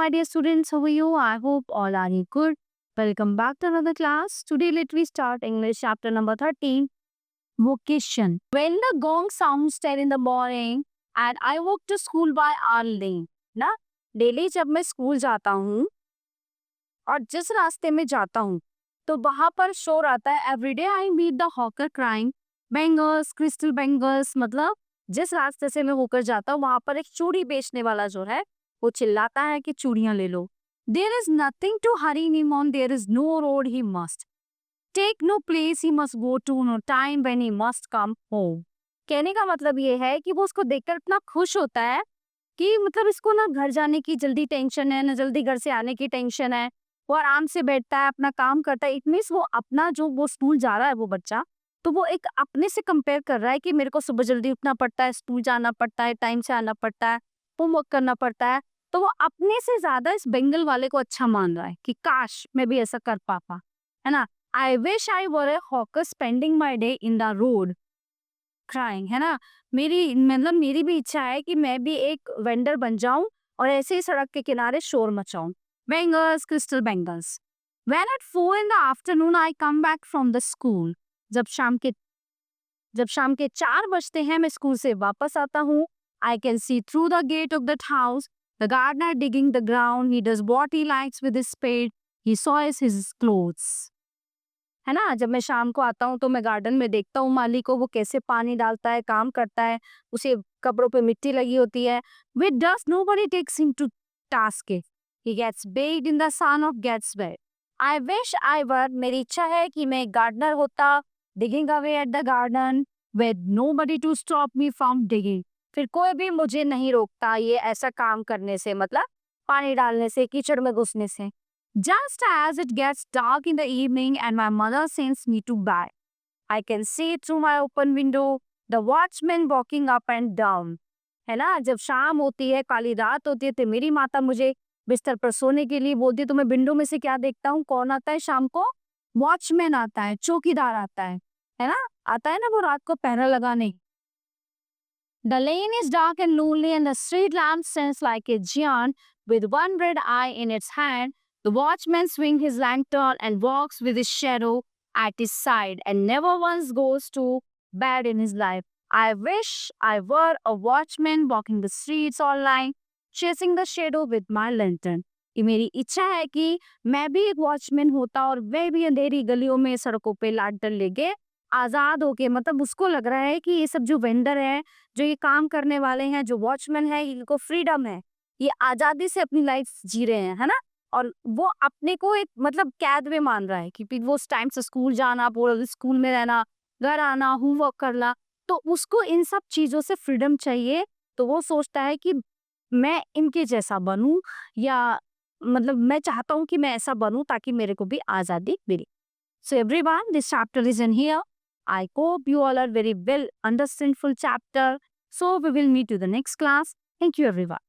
my dear students. How are you? I hope all are good. Welcome back to another class. Today, let me start English chapter number 13, Vocation. When the gong sounds 10 in the morning and I walk to school by early, ना daily जब मैं school जाता हूँ और जिस रास्ते में जाता हूँ तो वहां पर शोर आता है everyday I meet the hawker crying bangles crystal bangles मतलब जिस रास्ते से मैं होकर जाता हूँ वहां पर एक चूड़ी बेचने वाला जो है वो चिल्लाता है कि चूड़ियां ले लो. There is nothing to hurry him on, there is no road he must take, no place he must go to, no time when he must come home. कहने का मतलब ये है कि वो उसको देखकर इतना खुश होता है कि मतलब इसको ना घर जाने की जल्दी टेंशन है, ना जल्दी घर से आने की टेंशन है. वो आराम से बैठता है, अपना काम करता है. इट मीन्स वो अपना जो वो स्कूल जा रहा है वो बच्चा, तो वो एक अपने से कंपेयर कर रहा है कि मेरे को सुबह जल्दी उठना पड़ता है, स्कूल जाना पड़ता है, टाइम से आना पड़ता है, होमवर्क करना पड़ता है. तो वो अपने से ज्यादा इस बेंगल वाले को अच्छा मान रहा है कि काश मैं भी ऐसा कर पाता, है ना. I wish I were A hawker spending my day in the road crying, है ना. मेरी भी इच्छा है कि मैं भी एक वेंडर बन जाऊं और ऐसे ही सड़क के किनारे शोर मचाऊं. Bangles crystal bangles. When at 4 in the afternoon I come back from the school. जब शाम के 4 बजते हैं मैं स्कूल से वापस आता हूँ. I can see through the gate of that house the gardener digging the ground. He does what he likes with his spade. He soils his clothes. है ना. जब मैं शाम को आता हूँ तो मैं गार्डन में देखता हूँ माली को, वो कैसे पानी डालता है, काम करता है, उसे कपड़ों पे मिट्टी लगी होती है. With dust nobody takes him to task. He gets bathed in the sun of gets wet. I wish I were, मेरी इच्छा है कि मैं एक गार्डनर होता, digging away at the garden with nobody to stop me from digging. फिर कोई भी मुझे नहीं रोकता ये ऐसा काम करने से, मतलब पानी डालने से, कीचड़ में घुसने से. Just as it gets dark in the evening and my mother sends me to bed, I can see through my open window the watchman walking up and down. है ना. जब शाम होती है, काली रात होती है, तो मेरी माता मुझे बिस्तर पर सोने के लिए बोलती है, तो मैं विंडो में से क्या देखता हूँ, कौन आता है शाम को? वॉचमैन आता है, चौकीदार आता है ना. आता है ना वो रात को पहरा लगाने. The lane is dark and lonely and the street lamp stands like a giant with one red eye in its hand. The watchman swings his lantern and walks with his shadow at his side and never once goes to bed in his life. I wish I were a watchman walking the streets all night, chasing the shadow with my lantern. ये मेरी इच्छा है कि मैं भी एक watchman होता और मैं भी अंधेरी गलियों में सड़कों पे लालटेन लेके आजाद होके, मतलब उसको लग रहा है कि ये सब जो वेंडर है, जो ये काम करने वाले हैं, जो वॉचमैन है, इनको फ्रीडम है, ये आजादी से अपनी लाइफ जी रहे हैं, है ना. और वो अपने को एक मतलब कैद में मान रहा है कि वो उस टाइम से स्कूल जाना, पूरा स्कूल में रहना, घर आना, होमवर्क करना, तो उसको इन सब चीजों से फ्रीडम चाहिए. तो वो सोचता है कि मैं इनके जैसा बनूं, या मतलब मैं चाहता हूं कि मैं ऐसा बनूं ताकि मेरे को भी आजादी मिले. So everyone, this chapter is in here. I hope you all are very well understand full chapter. So we will meet to the next class. Thank you everyone.